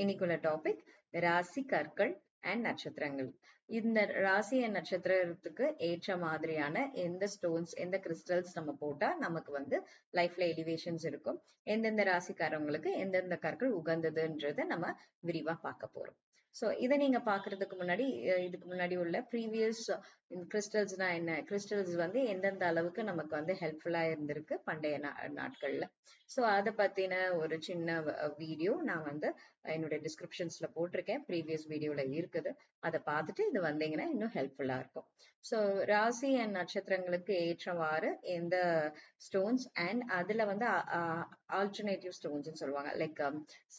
இன்னைக்குள்ள டாபிக் ராசி கற்கள் அண்ட் நட்சத்திரங்கள். இந்த ராசி அண்ட் நட்சத்திரத்துக்கு ஏற்ற மாதிரியான எந்த ஸ்டோன்ஸ், எந்த கிறிஸ்டல்ஸ் நம்ம போட்டா நமக்கு வந்து லைஃப்ல எலிவேஷன்ஸ் இருக்கும், எந்தெந்த ராசிக்காரங்களுக்கு எந்தெந்த கற்கள் உகந்ததுன்றத நம்ம விரிவா பார்க்க போறோம். ஸோ இதை நீங்க பாக்குறதுக்கு முன்னாடி இதுக்கு முன்னாடி உள்ள ப்ரீவியஸ் கிறிஸ்டல்ஸ்னா என்ன, கிறிஸ்டல்ஸ் வந்து எந்தெந்த அளவுக்கு நமக்கு வந்து ஹெல்ப்ஃபுல்லா இருந்திருக்கு பண்டைய நாட்கள்ல, ஸோ அதை பத்தின ஒரு சின்ன வீடியோ நான் வந்து என்னோட டிஸ்கிரிப்ஷன்ஸ்ல போட்டிருக்கேன். ப்ரீவியஸ் வீடியோல இருக்குது, அதை பார்த்துட்டு இது வந்தீங்கன்னா இன்னும் ஹெல்ப்ஃபுல்லா இருக்கும். ஸோ ராசி அண்ட் நட்சத்திரங்களுக்கு ஏற்றவாறு எந்த ஸ்டோன்ஸ் அண்ட் அதுல வந்து ஆல்டர்னேட்டிவ் ஸ்டோன்ஸ் சொல்லுவாங்க, லைக்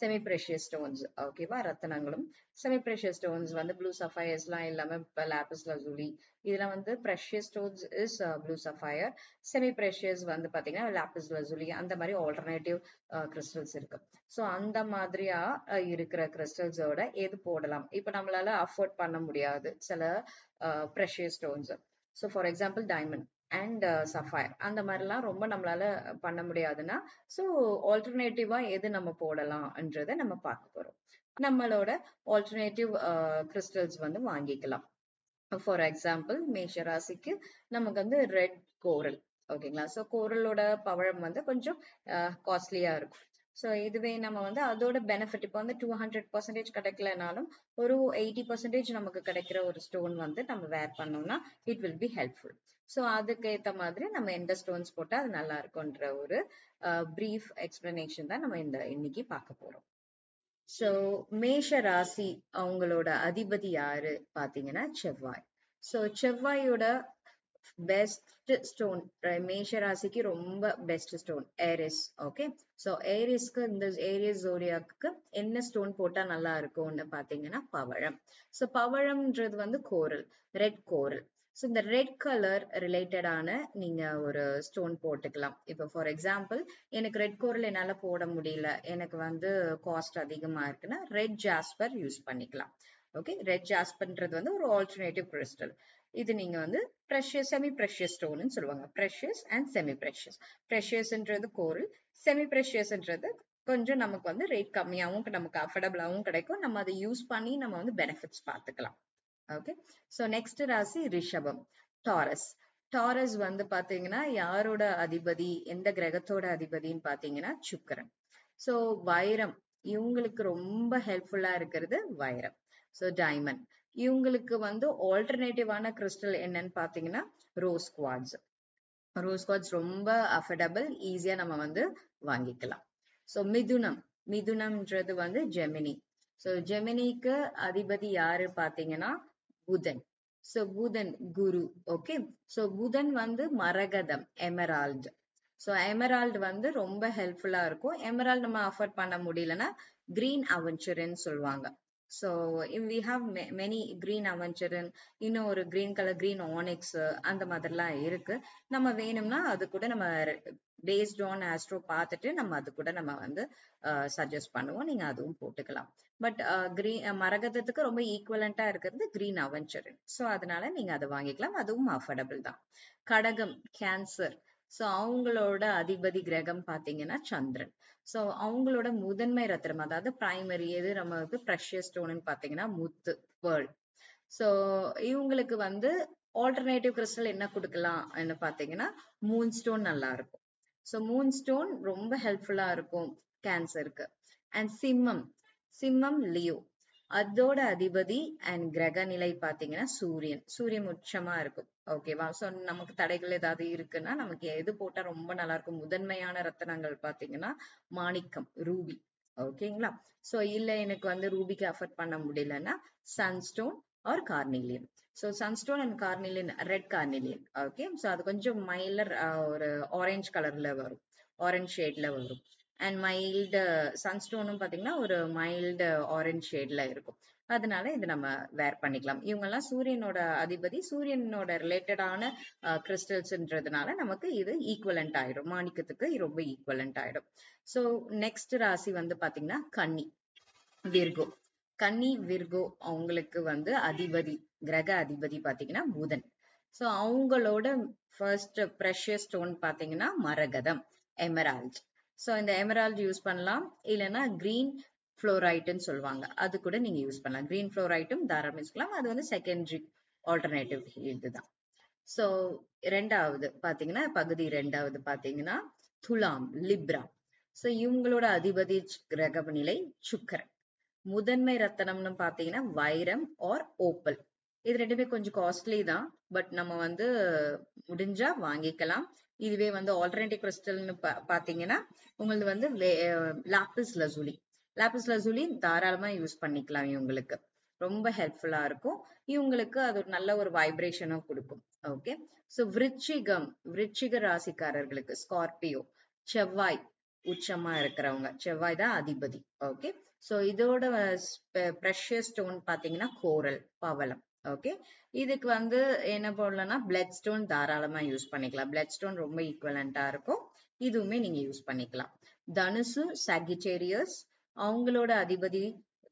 செமி ப்ரெஷியஸ் ஸ்டோன்ஸ், ஓகேவா, ரத்தனங்களும். செமி ப்ரெஷியஸ் ஸ்டோன்ஸ் வந்து ப்ளூ சஃபயர்ஸ்லாம் இல்லாம லாபிஸ் லசூலி, இதெல்லாம் வந்து precious stones is blue sapphire. Semi precious வந்து பாத்தீங்கன்னா லாபிஸ் லசூலி, அந்த மாதிரி ஆல்டர்னேட்டிவ் கிறிஸ்டல்ஸ் இருக்கு. ஸோ அந்த மாதிரியா இருக்கிற கிறிஸ்டல்ஸோட எது போடலாம், இப்ப நம்மளால அஃபோர்ட் பண்ண முடியாது சில precious stones. So for example diamond and sapphire, அந்த மாதிரிலாம் ரொம்ப நம்மளால பண்ண முடியாதுன்னா, ஸோ ஆல்டர்னேட்டிவா எது நம்ம போடலாம்ன்றத நம்ம பார்க்க போறோம். நம்மளோட ஆல்டர்னேட்டிவ் கிறிஸ்டல்ஸ் வந்து வாங்கிக்கலாம். ஃபார் எக்ஸாம்பிள் மேஷ ராசிக்கு நமக்கு வந்து ரெட் கோரல், ஓகேங்களா. ஸோ கோரலோட பவழம் வந்து கொஞ்சம் காஸ்ட்லியா இருக்கும். ஸோ இதுவே நம்ம வந்து அதோட பெனிஃபிட் இப்போ வந்து 200% கிடைக்கலனாலும் ஒரு 80% நமக்கு கிடைக்கிற ஒரு ஸ்டோன் வந்து நம்ம வேர் பண்ணோம்னா it will be helpful. So அதுக்கு ஏற்ற மாதிரி நம்ம எந்த ஸ்டோன்ஸ் போட்டா அது நல்லா இருக்கும்ன்ற ஒரு பிரீஃப் எக்ஸ்பிளனேஷன் தான் நம்ம இன்னைக்கு பார்க்க போறோம். சோ மேஷ ராசி அவங்களோட அதிபதி யாரு பாத்தீங்கன்னா செவ்வாய். சோ செவ்வாயோட பெஸ்ட் ஸ்டோன் மேஷ ராசிக்கு ரொம்ப best stone Aries. Okay, so ஏரிஸ்க்கு இந்த ஏரியஸ் ஜோடியாக்கு என்ன ஸ்டோன் போட்டா நல்லா இருக்கும்னு பாத்தீங்கன்னா பவழம். சோ பவழம்ன்றது வந்து கோரல், ரெட் கோரல். ஸோ இந்த ரெட் கலர் ரிலேட்டடான நீங்க ஒரு ஸ்டோன் போட்டுக்கலாம். இப்போ ஃபார் எக்ஸாம்பிள் எனக்கு ரெட் கோரல் என்னால போட முடியல, எனக்கு வந்து காஸ்ட் அதிகமா இருக்குன்னா ரெட் ஜாஸ்பர் யூஸ் பண்ணிக்கலாம். ஓகே, ரெட் ஜாஸ்பர்ன்றது வந்து ஒரு ஆல்டர்னேட்டிவ் கிறிஸ்டல். இது நீங்க வந்து ப்ரெஷியஸ், செமி ப்ரெஷியஸ் ஸ்டோன் சொல்லுவாங்க. Precious and semi precious. ப்ரெஷியஸ்ன்றது கோரல், செமி ப்ரெஷியஸ்ன்றது கொஞ்சம் நமக்கு வந்து ரேட் கம்மியாகவும் நமக்கு அஃபோர்டபுளாகவும் கிடைக்கும். நம்ம அதை யூஸ் பண்ணி நம்ம வந்து பெனிஃபிட்ஸ் பார்த்துக்கலாம். ஓகே, சோ நெக்ஸ்ட் ராசி ரிஷபம், டாரஸ். டாரஸ் வந்து பாத்தீங்கன்னா யாரோட அதிபதி, எந்த கிரகத்தோட அதிபதின்னு பாத்தீங்கன்னா சுக்கிரன். சோ வைரம், இவங்களுக்கு ரொம்ப ஹெல்ப்ஃபுல்லா இருக்கிறது வைரம். சோ டைமண்ட், இவங்களுக்கு வந்து ஆல்டர்னேட்டிவான கிறிஸ்டல் என்னன்னு பாத்தீங்கன்னா ரோஸ் குவார்ட்ஸ். ரோஸ் குவார்ட்ஸ் ரொம்ப அஃபோர்டபுள், ஈஸியா நம்ம வந்து வாங்கிக்கலாம். சோ மிதுனம், மிதுனம்ன்றது வந்து ஜெமினி. சோ ஜெமினிக்கு அதிபதி யாரு பாத்தீங்கன்னா புதன். சோ புதன் குரு. ஓகே, சோ புதன் வந்து மரகதம், எமரால்டு. சோ எமரால்டு வந்து ரொம்ப ஹெல்ப்ஃபுல்லா இருக்கும். எமரால்டு நம்ம அஃபோர்ட் பண்ண முடியலன்னா கிரீன் அவென்ச்சர்ன்னு சொல்லுவாங்க. So we have many green aventurine, இன்னும் ஒரு கிரீன் கலர் கிரீன் ஆனிக்ஸ், அந்த மாதிரிலாம் இருக்கு. நம்ம வேணும்னா அது கூட நம்ம பேஸ்ட் ஆன் ஆஸ்ட்ரோ பார்த்துட்டு நம்ம அது கூட நம்ம வந்து சஜஸ்ட் பண்ணுவோம், நீங்க அதுவும் போட்டுக்கலாம். பட் மரகதத்துக்கு ரொம்ப ஈக்குவலண்டா இருக்கிறது கிரீன் அவென்ச்சரன். ஸோ அதனால நீங்க அதை வாங்கிக்கலாம், அதுவும் அஃபோர்டபுள் தான். கடகம், கேன்சர். சோ அவங்களோட அதிபதி கிரகம் பாத்தீங்கன்னா சந்திரன். சோ அவங்களோட முதன்மை ரத்தினம், அதாவது பிரைமரி எது நமக்கு ப்ரெஷியஸ் ஸ்டோன் பாத்தீங்கன்னா முத்து, பேர்ல். சோ இவங்களுக்கு வந்து ஆல்டர்னேட்டிவ் கிறிஸ்டல் என்ன கொடுக்கலாம் பாத்தீங்கன்னா மூன் ஸ்டோன் நல்லா இருக்கும். சோ மூன் ஸ்டோன் ரொம்ப ஹெல்ப்ஃபுல்லா இருக்கும் கேன்சருக்கு. அண்ட் சிம்மம், சிம்மம் லியோ, அதோட அதிபதி அண்ட் கிரக நிலை பாத்தீங்கன்னா சூரியன். சூரியன் உச்சமா இருக்கும். ஓகேவா, சோ நமக்கு தடைகள் ஏதாவது இருக்குன்னா நமக்கு எது போட்டா ரொம்ப நல்லா இருக்கும், முதன்மையான ரத்தனங்கள் பாத்தீங்கன்னா மாணிக்கம், ரூபி. ஓகேங்களா, சோ இல்ல எனக்கு வந்து ரூபிக்கு அஃபோர்ட் பண்ண முடியலன்னா sunstone or carnelian. So sunstone and carnelian, red carnelian. Okay, so அது கொஞ்சம் மைலர் ஒரு ஆரஞ்சு கலர்ல வரும், ஆரஞ்சு ஷேட்ல வரும். அண்ட் மைல்டு சன்ஸ்டோனும் பாத்தீங்கன்னா ஒரு மைல்டு ஆரஞ்சு ஷேட்ல இருக்கும். அதனால இது நம்ம வேர் பண்ணிக்கலாம். இவங்க எல்லாம் சூரியனோட அதிபதி, சூரியனோட ரிலேட்டடான கிறிஸ்டல்ஸ்ன்றதுனால நமக்கு இது ஈக்குவலண்ட் ஆயிடும், மாணிக்கத்துக்கு ரொம்ப ஈக்குவலண்ட் ஆயிடும். சோ நெக்ஸ்ட் ராசி வந்து பாத்தீங்கன்னா கன்னி, விர்கோ. கன்னி விர்கோ அவங்களுக்கு வந்து அதிபதி, கிரக அதிபதி பாத்தீங்கன்னா புதன். சோ அவங்களோட ஃபர்ஸ்ட் ப்ரெஷியஸ் ஸ்டோன் பாத்தீங்கன்னா மரகதம், எமரால்ட். சோ இந்த எமரால்ட் யூஸ் பண்ணலாம், இல்லைன்னா கிரீன் ஃப்ளோரைட்னு சொல்லுவாங்க. அது கூட நீங்க யூஸ் பண்ணலாம். கிரீன் ஃப்ளோரைட்டும் தாராளமா யூஸ் பண்ணலாம். அது வந்து செகண்டரி ஆல்டர்னேட்டிவ் இதுதான். சோ ரெண்டாவது பாத்தீங்கன்னா, பகுதி ரெண்டாவது பாத்தீங்கன்னா துலாம், லிப்ரா. சோ இவங்களோட அதிபதி கிரக நிலை சுக்கிரன். முதன்மை ரத்தனம்னு பாத்தீங்கன்னா வைரம் ஆர் ஓப்பல். இது ரெண்டுமே கொஞ்சம் காஸ்ட்லி தான். பட் நம்ம வந்து முடிஞ்சா வாங்கிக்கலாம். இதுவே வந்து ஆல்டர்னேட்டிவ் கிறிஸ்டல்னு பாத்தீங்கன்னா உங்களுக்கு வந்து லாப்பிஸ் லசூலி. லாப்பிஸ் லசூலி தாராளமா யூஸ் பண்ணிக்கலாம். இவங்களுக்கு ரொம்ப ஹெல்ப்ஃபுல்லா இருக்கும். இவங்களுக்கு அது ஒரு நல்ல ஒரு வைப்ரேஷனும் கொடுக்கும். ஓகே. சோ விருச்சிக ராசிக்காரர்களுக்கு ஸ்கார்பியோ, செவ்வாய் உச்சமா இருக்கிறவங்க, செவ்வாய் தான் அதிபதி. ஓகே. சோ இதோட ப்ரெஷியஸ் ஸ்டோன் பாத்தீங்கன்னா கோரல், பவளம். ஓகே. இதுக்கு வந்து என்ன போடலாம்னா பிளட் ஸ்டோன் தாராளமா யூஸ் பண்ணிக்கலாம். பிளட் ஸ்டோன் ரொம்ப ஈக்குவலண்டா இருக்கும். இதுவுமே நீங்க யூஸ் பண்ணிக்கலாம். தனுசு, சகிட்டேரியஸ், அவங்களோட அதிபதி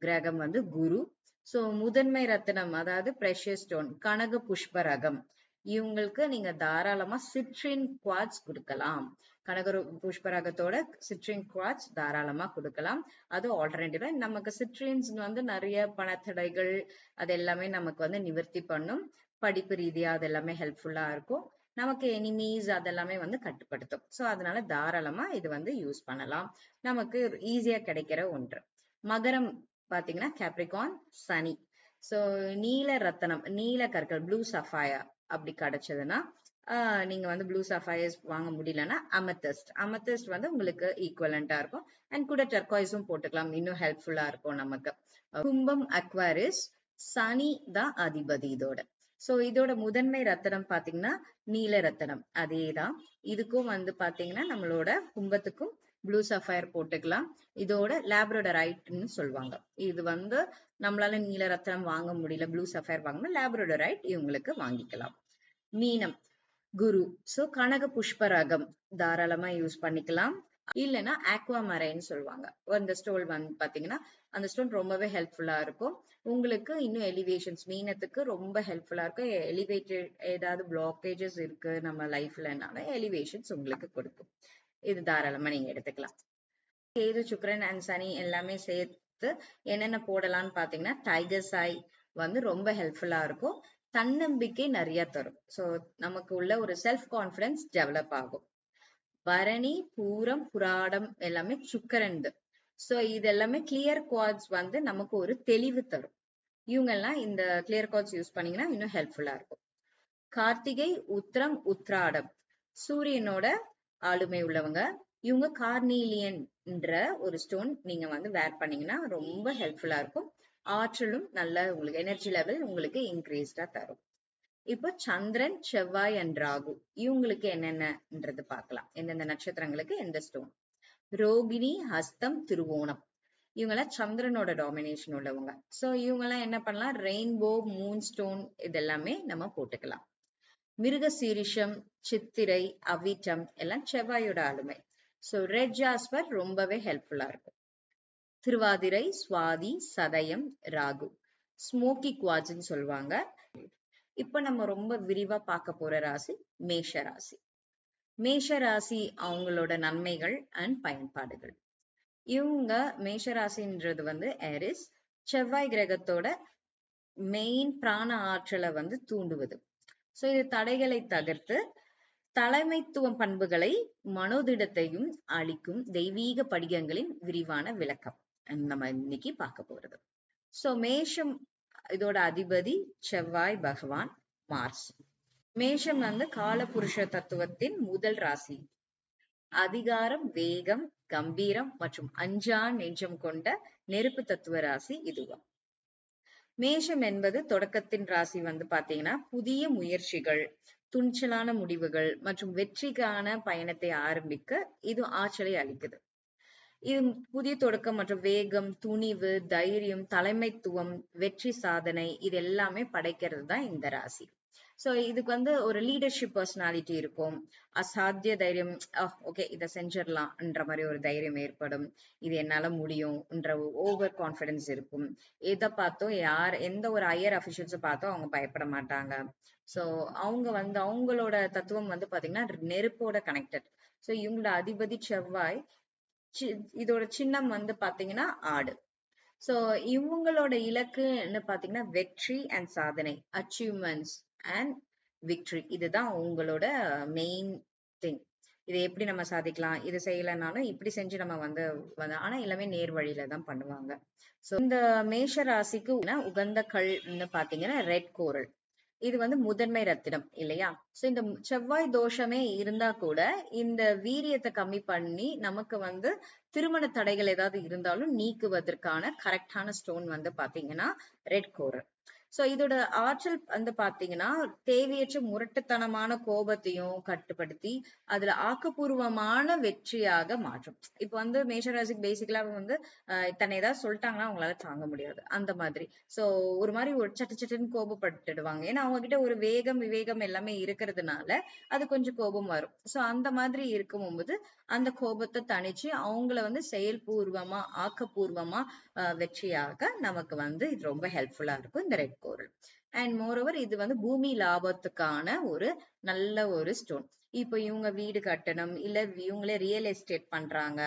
கிரகம் வந்து குரு. சோ முதன்மை ரத்தினம் அதாவது ப்ரெஷியஸ் ஸ்டோன் கனக புஷ்பரகம். இவங்களுக்கு நீங்க தாராளமா சிட்ரின் குவார்ட்ஸ் கொடுக்கலாம். கனக புஷ்பராகத்தோட சிட்ரின் குவார்ட்ஸ் தாராளமா கொடுக்கலாம். அது ஆல்டர்னேட்டிவா நமக்கு சிட்ரின்ஸ் வந்து நிறைய பணத்தடைகள் அது எல்லாமே நமக்கு வந்து நிவர்த்தி பண்ணும். படிப்பு ரீதியா அது எல்லாமே ஹெல்ப்ஃபுல்லா இருக்கும். நமக்கு எனிமீஸ் அதெல்லாமே வந்து கட்டுப்படுத்தும். சோ அதனால தாராளமா இது வந்து யூஸ் பண்ணலாம். நமக்கு ஈஸியா கிடைக்கிற ஒன்று. மகரம் பாத்தீங்கன்னா கேப்ரிகான், சனி. சோ நீல ரத்தனம், நீல கற்கள், ப்ளூ சஃபயர் அப்படி கிடைச்சதுன்னா நீங்க வந்து ப்ளூ சஃபயர்ஸ் வாங்க முடியலன்னா அமெத்திஸ்ட் வந்து உங்களுக்கு ஈக்குவலண்டா இருக்கும். அண்ட் கூட டர்காய்ஸும் போட்டுக்கலாம். இன்னும் ஹெல்ப்ஃபுல்லா இருக்கும் நமக்கு. கும்பம், அக்வாரிஸ், சனி தான் அதிபதி இதோட. சோ இதோட முதன்மை ரத்தனம் பாத்தீங்கன்னா நீல ரத்தனம். அதேதான் இதுக்கும் வந்து பாத்தீங்கன்னா நம்மளோட கும்பத்துக்கும் ப்ளூ சஃபயர் போட்டுக்கலாம். இதோட லேப்ரடரைட்னு சொல்லுவாங்க. இது வந்து நம்மளால நீல ரத்தனம் வாங்க முடியல, ப்ளூ சஃபயர் வாங்கணும், லேப்ரடரைட் இவங்களுக்கு வாங்கிக்கலாம். மீனம், குரு. சோ கனக புஷ்பராகம் தாராளமா யூஸ் பண்ணிக்கலாம். இல்லைன்னா ஆக்வாமரைன்னு சொல்லுவாங்க. அந்த ஸ்டோன் வந்து பாத்தீங்கன்னா அந்த ஸ்டோன் ரொம்பவே ஹெல்ப்ஃபுல்லா இருக்கும். உங்களுக்கு இன்னும் எலிவேஷன்ஸ் மீனத்துக்கு ரொம்ப ஹெல்ப்ஃபுல்லா இருக்கும். எலிவேட்டட் ஏதாவது பிளாக்கேஜஸ் இருக்கு நம்ம லைஃப்லனால எலிவேஷன்ஸ் உங்களுக்கு கொடுக்கும். இது தாராளமா நீங்க எடுத்துக்கலாம். கேது, சுக்கிரன் அண்ட் சனி எல்லாமே சேர்த்து என்னென்ன போடலாம்னு பாத்தீங்கன்னா டைகர் சாய் வந்து ரொம்ப ஹெல்ப்ஃபுல்லா இருக்கும். தன்னம்பிக்கை நிறைய தரும். சோ நமக்கு உள்ள ஒரு செல்ஃப் கான்பிடன்ஸ் டெவலப் ஆகும். பரணி, பூரம், புராடம் எல்லாமே சுக்கிரன். சோ இது எல்லாமே கிளியர் குவார்ட்ஸ் வந்து நமக்கு ஒரு தெளிவு தரும். இவங்க எல்லாம் இந்த கிளியர் குவார்ட்ஸ் யூஸ் பண்ணீங்கன்னா இன்னும் ஹெல்ப்ஃபுல்லா இருக்கும். கார்த்திகை, உத்திரம், உத்ராடம் சூரியனோட ஆளுமை உள்ளவங்க. இவங்க கார்னீலியன்ன்ற ஒரு ஸ்டோன் நீங்க வந்து வேர் பண்ணீங்கன்னா ரொம்ப ஹெல்ப்ஃபுல்லா இருக்கும். ஆற்றலும் நல்ல உங்களுக்கு எனர்ஜி லெவல் உங்களுக்கு இன்க்ரீஸ்டா தரும். இப்போ சந்திரன், செவ்வாய் அண்ட் ராகு இவங்களுக்கு என்னென்னன்றது பார்க்கலாம். எந்தெந்த நட்சத்திரங்களுக்கு எந்த ஸ்டோன். ரோகிணி, ஹஸ்தம், திருவோணம் இவங்கெல்லாம் சந்திரனோட டாமினேஷன் உள்ளவங்க. சோ இவங்க எல்லாம் என்ன பண்ணலாம், ரெயின்போ, மூன் ஸ்டோன் இதெல்லாமே நம்ம போட்டுக்கலாம். மிருக சீரிஷம், சித்திரை, அவிட்டம் எல்லாம் செவ்வாயோட ஆளுமை. சோ ரெட் ஜாஸ்பர் ரொம்பவே ஹெல்ப்ஃபுல்லா இருக்கும். திருவாதிரை, சுவாதி, சதயம், ராகு ஸ்மோக்கி குவாட்ஸ்ன்னு சொல்லுவாங்க. இப்ப நம்ம ரொம்ப விரிவா பார்க்க போற ராசி மேஷ ராசி. மேஷ ராசி அவங்களோட நன்மைகள் அண்ட் பயன்பாடுகள். இவங்க மேஷ ராசின்றது வந்து ஏரிஸ், செவ்வாய் கிரகத்தோட மெயின் பிராண ஆற்றலை வந்து தூண்டுவது. சோ இது தடைகளை தகர்த்து தலைமைத்துவம் பண்புகளை மனோதிடத்தையும் அளிக்கும் தெய்வீக படிகங்களின் விரிவான விளக்கம் நம்ம இன்னைக்கு பார்க்க போறது. சோ மேஷம் இதோட அதிபதி செவ்வாய் பகவான், மார்ஸ். மேஷம் வந்து காலபுருஷ தத்துவத்தின் முதல் ராசி. அதிகாரம், வேகம், கம்பீரம் மற்றும் அஞ்சா நெஞ்சம் கொண்ட நெருப்பு தத்துவ ராசி இதுவும். மேஷம் என்பது தொடக்கத்தின் ராசி வந்து பாத்தீங்கன்னா புதிய முயற்சிகள், துணிச்சலான முடிவுகள் மற்றும் வெற்றிக்கான பயணத்தை ஆரம்பிக்க இது ஆற்றலை அளிக்குது. இது புதிய தொடக்கம் மற்றும் வேகம், துணிவு, தைரியம், தலைமைத்துவம், வெற்றி சாதனை இது எல்லாமே படைக்கிறது தான் இந்த ராசி. சோ இதுக்கு வந்து ஒரு லீடர்ஷிப் பர்சனாலிட்டி இருக்கும். அசாத்திய தைரியம், ஓகே இதை செஞ்சிடலாம்ன்ற மாதிரி ஒரு தைரியம் ஏற்படும். இது என்னால முடியும்ன்ற ஓவர் கான்பிடன்ஸ் இருக்கும். எதை பார்த்தோம் எந்த ஒரு ஹையர் அபிஷியல்ஸை பார்த்தோம் அவங்க பயப்பட மாட்டாங்க. சோ அவங்க வந்து அவங்களோட தத்துவம் வந்து பாத்தீங்கன்னா நெருப்போட கனெக்டட். சோ இவங்களோட அதிபதி செவ்வாய். இதோட சின்னம் வந்து பாத்தீங்கன்னா ஆடு. சோ இவங்களோட இலக்குன்னு பாத்தீங்கன்னா வெற்றி அண்ட் சாதனை, அச்சீவ்மெண்ட்ஸ் அண்ட் விக்டரி. இதுதான் உங்களோட மெயின் திங். இதை எப்படி நம்ம சாதிக்கலாம், இது செய்யலைன்னாலும் இப்படி செஞ்சு நம்ம ஆனா எல்லாமே நேர் வழியில தான் பண்ணுவாங்க. சோ இந்த மேஷ ராசிக்கு உகந்த கல்னு பாத்தீங்கன்னா ரெட் கோரல். இது முதன்மை ரத்தினம் இல்லையா? சோ இந்த செவ்வாய் தோஷமே இருந்தா கூட இந்த வீரியத்தை கம்மி பண்ணி நமக்கு திருமண தடைகள் ஏதாவது இருந்தாலும் நீக்குவதற்கான கரெக்டான ஸ்டோன் பாத்தீங்கன்னா ரெட் கோரல். சோ இதோட ஆற்றல் பாத்தீங்கன்னா தேவையற்ற முரட்டுத்தனமான கோபத்தையும் கட்டுப்படுத்தி அதுல ஆக்கப்பூர்வமான வெற்றியாக மாற்றும். இப்ப மேஷராசிக்கு பேசிக்கலா தன்னை ஏதாவது சொல்லிட்டாங்கன்னா அவங்களால தாங்க முடியாது அந்த மாதிரி. சோ ஒரு மாதிரி ஒரு சட்டு சட்டுன்னு கோபப்பட்டுடுவாங்க. ஏன்னா அவங்க கிட்ட ஒரு வேகம் விவேகம் எல்லாமே இருக்கிறதுனால அது கொஞ்சம் கோபம் வரும். சோ அந்த மாதிரி இருக்கும்போது அந்த கோபத்தை தணிச்சு அவங்கள செயல்பூர்வமா ஆக்கப்பூர்வமா வெற்றியாக நமக்கு இது ரொம்ப ஹெல்ப்ஃபுல்லா இருக்கும் இந்த ரெட் கோரல். அண்ட் மோரோவர் இது பூமி லாபத்துக்கான ஒரு நல்ல ஒரு ஸ்டோன். இப்ப இவங்க வீடு கட்டணும், இல்ல இவங்களே ரியல் எஸ்டேட் பண்றாங்க,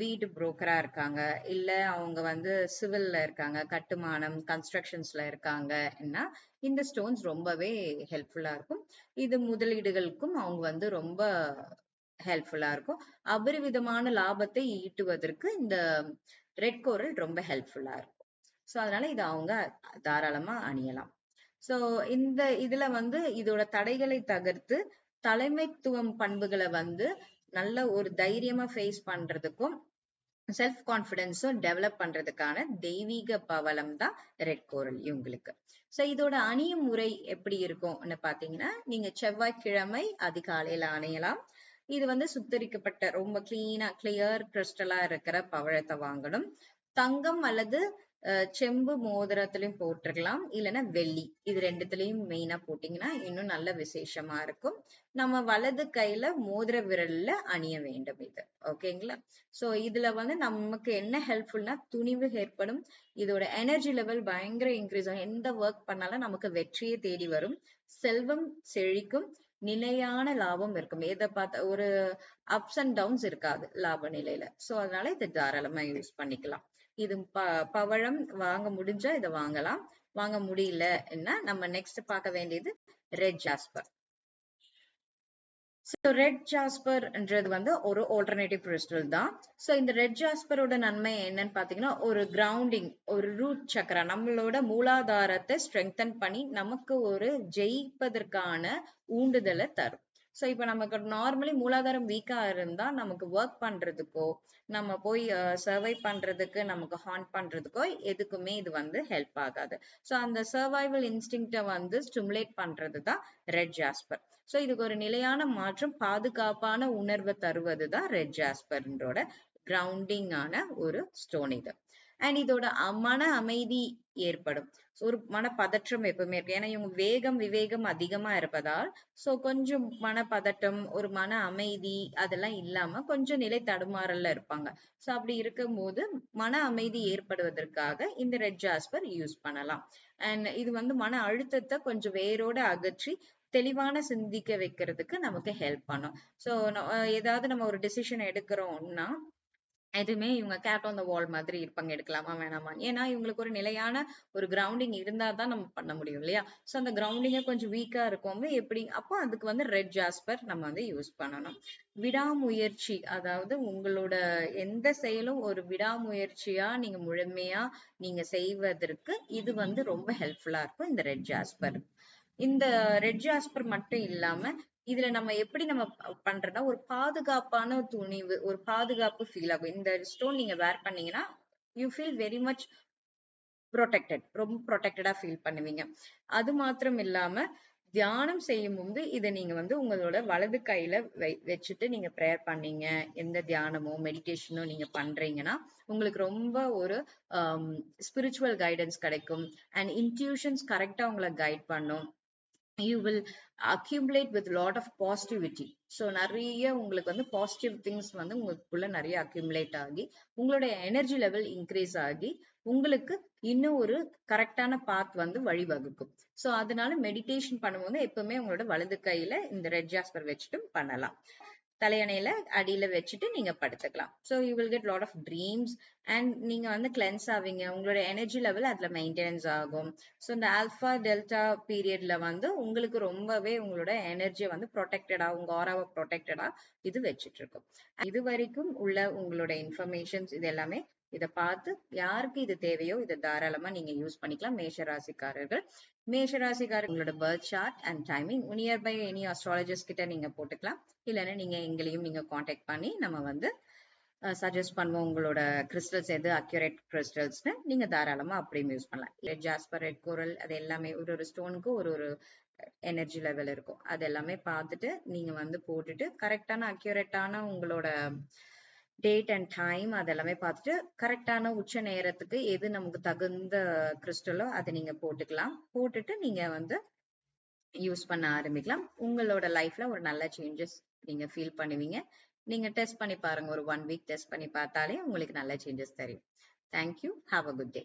வீடு புரோக்கரா இருக்காங்க, இல்ல அவங்க சிவில்ல இருக்காங்க, கட்டுமானம் கன்ஸ்ட்ரக்ஷன்ஸ்ல இருக்காங்கன்னா இந்த ஸ்டோன்ஸ் ரொம்பவே ஹெல்ப்ஃபுல்லா இருக்கும். இது முதலீடுகளுக்கும் அவங்க ரொம்ப ஹெல்ப்ஃபுல்லா இருக்கும். அபரிவிதமான லாபத்தை ஈட்டுவதற்கு இந்த ரெட் கோரல் ரொம்ப ஹெல்ப்ஃபுல்லா இருக்கும். சோ அதனால இதை அவங்க தாராளமா அணியலாம். சோ இந்த இதுல இதோட தடைகளை தகர்த்து தலைமைத்துவம் பண்புகளை நல்ல ஒரு தைரியமா ஃபேஸ் பண்றதுக்கும் செல்ஃப் கான்பிடன்ஸும் டெவலப் பண்றதுக்கான தெய்வீக பவளம் தான் ரெட் கோரல் இவங்களுக்கு. சோ இதோட அணியும் முறை எப்படி இருக்கும்னு பாத்தீங்கன்னா நீங்க செவ்வாய்க்கிழமை அதிகாலையில அணியலாம். இது சுத்தரிக்கப்பட்ட ரொம்ப கிளியர் கிறிஸ்டலா இருக்கிற பவழத்தை வாங்கணும். தங்கம் அல்லது செம்பு மோதிரத்திலையும் போட்டுக்கலாம், இல்லைன்னா வெள்ளி, இது ரெண்டுத்திலையும் மெயினா போட்டீங்கன்னா இன்னும் நல்ல விசேஷமா இருக்கும். நம்ம வலது கையில மோதிர விரல்ல அணிய வேண்டும் இது. ஓகேங்களா? சோ இதுல நமக்கு என்ன ஹெல்ப்ஃபுல்னா துணிவு ஏற்படும். இதோட எனர்ஜி லெவல் பயங்கர இன்க்ரீஸ் ஆகும். எந்த ஒர்க் பண்ணாலும் நமக்கு வெற்றியை தேடி வரும். செல்வம் செழிக்கும். நிலையான லாபம் இருக்கும். எதை பார்த்த ஒரு அப்ஸ் அண்ட் டவுன்ஸ் இருக்காது லாப நிலையில. சோ அதனால இதை தாராளமா யூஸ் பண்ணிக்கலாம். இது பவழம் வாங்க முடிஞ்சா இதை வாங்கலாம். வாங்க முடியலன்னா நம்ம நெக்ஸ்ட் பார்க்க வேண்டியது ரெட் ஜாஸ்பர். சோ ரெட் ஜாஸ்பர்ன்றது ஒரு ஆல்டர்னேட்டிவ் கிறிஸ்டல் தான். சோ இந்த ரெட் ஜாஸ்பரோட நன்மை என்னன்னு பாத்தீங்கன்னா ஒரு கிரவுண்டிங், ஒரு ரூட் சக்கரா, நம்மளோட மூலாதாரத்தை ஸ்ட்ரெங்தன் பண்ணி நமக்கு ஒரு ஜெயிப்பதற்கான ஊண்டுதலை தரும். சோ இப்ப நமக்கு நார்மலி மூலாதாரம் வீக்கா இருந்தா நமக்கு ஒர்க் பண்றதுக்கோ நம்ம போய் சர்வை பண்றதுக்கு நமக்கு ஹாண்ட் பண்றதுக்கோ எதுக்குமே இது ஹெல்ப் ஆகாது. சோ அந்த சர்வைவல் இன்ஸ்டிங்க்ட ஸ்டிமுலேட் பண்றதுதான் ரெட் ஜாஸ்பர். சோ இதுக்கு ஒரு நிலையான மாற்றம், பாதுகாப்பான உணர்வை தருவதுதான் ரெட் ஜாஸ்பரோட கிரவுண்டிங் ஆன ஒரு ஸ்டோன் இது. அண்ட் இதோட மன அமைதி ஏற்படும். ஒரு மன பதற்றம் எப்பவுமே இருக்கு. ஏன்னா இவங்க வேகம் விவேகம் அதிகமா இருப்பதால் சோ கொஞ்சம் மனப்பதட்டம், ஒரு மன அமைதி அதெல்லாம் இல்லாம கொஞ்சம் நிலை தடுமாறல்ல இருப்பாங்க. சோ அப்படி இருக்கும் போது மன அமைதி ஏற்படுவதற்காக இந்த ரெட் ஜாஸ்பர் யூஸ் பண்ணலாம். அண்ட் இது மன அழுத்தத்தை கொஞ்சம் வேரோட அகற்றி தெளிவான சிந்திக்க வைக்கிறதுக்கு நமக்கு ஹெல்ப் பண்ணும். சோ ஏதாவது நம்ம ஒரு டிசிஷன் எடுக்கிறோம்னா எதுவுமே இவங்க கேட் ஆன் த வால் மாதிரி இருப்பாங்க, எடுக்கலாமா வேணாமா. ஏன்னா இவங்களுக்கு ஒரு நிலையான ஒரு கிரவுண்டிங் இருந்தா தான் நம்ம பண்ண முடியும் இல்லையா? சோ அந்த கிரவுண்டிங்க கொஞ்சம் வீக்கா இருக்கவங்க எப்படி, அப்போ அதுக்கு ரெட் ஜாஸ்பர் நம்ம யூஸ் பண்ணணும். விடாமுயற்சி, அதாவது உங்களோட எந்த செயலும் ஒரு விடாமுயற்சியா நீங்க முழுமையா நீங்க செய்வதற்கு இது ரொம்ப ஹெல்ப்ஃபுல்லா இருக்கும் இந்த ரெட் ஜாஸ்பர். இந்த ரெட் ஜாஸ்பர் மட்டும் இல்லாம இதுல நம்ம எப்படி நம்ம பண்றோம்னா ஒரு பாதுகாப்பான துணிவு, ஒரு பாதுகாப்பு ஃபீல் ஆகும். இந்த ஸ்டோன் நீங்க வேர் பண்ணீங்கன்னா you feel very much protected, ரொம்ப ப்ரொடெக்டடா ஃபீல் பண்ணுவீங்க. அது மாத்திரம் இல்லாம தியானம் செய்யும் போது இதை நீங்க உங்களோட வலது கையில வச்சுட்டு நீங்க ப்ரேயர் பண்ணீங்க, எந்த தியானமோ மெடிடேஷனோ நீங்க பண்றீங்கன்னா உங்களுக்கு ரொம்ப ஒரு ஸ்பிரிச்சுவல் கைடன்ஸ் கிடைக்கும். அண்ட் இன்ட்யூஷன்ஸ் கரெக்டா உங்களை கைட் பண்ணும். you will accumulate with lot of positivity. so நிறைய உங்களுக்கு பாசிட்டிவ் திங்ஸ் உங்களுக்குள்ள நிறைய அக்யூமுலேட் ஆகி உங்களோட எனர்ஜி லெவல் இன்க்ரீஸ் ஆகி உங்களுக்கு இன்னும் ஒரு கரெக்டான பாத் வழிவகுக்கும். சோ அதனால மெடிடேஷன் பண்ணும்போது எப்பவுமே உங்களோட வலது கையில இந்த ரெட் ஜாஸ்பர் வச்சுட்டும் பண்ணலாம். தலையணையில அடியில வச்சுட்டு நீங்க படுத்துக்கலாம். So you will get lot of dreams and நீங்க வந்து கிளென்ஸ் ஆவீங்க. உங்களோட எனர்ஜி லெவல் அதுல மெயின்டெனன்ஸ் ஆகும். ஸோ இந்த ஆல்பா டெல்டா பீரியட்ல வந்து உங்களுக்கு ரொம்பவே உங்களோட எனர்ஜியை வந்து ப்ரொடெக்டடா, உங்க ஆராவை ப்ரொடெக்டடா இது வச்சிட்டு இருக்கும். இது வரைக்கும் உள்ள உங்களோட இன்ஃபர்மேஷன்ஸ் இது எல்லாமே இதை பார்த்து யாருக்கு இது தேவையோ இதை தாராளமா நீங்க யூஸ் பண்ணிக்கலாம். மேஷராசிக்காரர்கள் உங்களோட birth chart and timing nearby any astrologers கிட்ட நீங்க போட்டுக்கலாம். இல்லைன்னா நீங்க எங்களையும் நீங்க காண்டாக்ட் பண்ணி நம்ம வந்து சஜஸ்ட் பண்ணுவோம் உங்களோட கிறிஸ்டல்ஸ் எது அக்யூரேட் கிறிஸ்டல்ஸ்னு நீங்க தாராளமா அப்படியும் யூஸ் பண்ணலாம். ரெட் ஜாஸ்பர், ரெட் கோரல் அது எல்லாமே ஒரு ஒரு ஸ்டோனுக்கு ஒரு ஒரு எனர்ஜி லெவல் இருக்கும். அது எல்லாமே பார்த்துட்டு நீங்க வந்து போட்டுட்டு கரெக்டான அக்யூரேட்டான உங்களோட டேட் அண்ட் டைம் அதெல்லாமே பார்த்துட்டு கரெக்டான உச்ச நேரத்துக்கு எது நமக்கு தகுந்த கிறிஸ்டலோ அதை நீங்க போட்டுக்கலாம். போட்டுட்டு நீங்க வந்து யூஸ் பண்ண ஆரம்பிக்கலாம். உங்களோட லைஃப்ல ஒரு நல்ல சேஞ்சஸ் நீங்க ஃபீல் பண்ணுவீங்க. நீங்க டெஸ்ட் பண்ணி பாருங்க. ஒரு 1 வீக் டெஸ்ட் பண்ணி பார்த்தாலே உங்களுக்கு நல்ல சேஞ்சஸ் தெரியும். Thank you. Have a good day.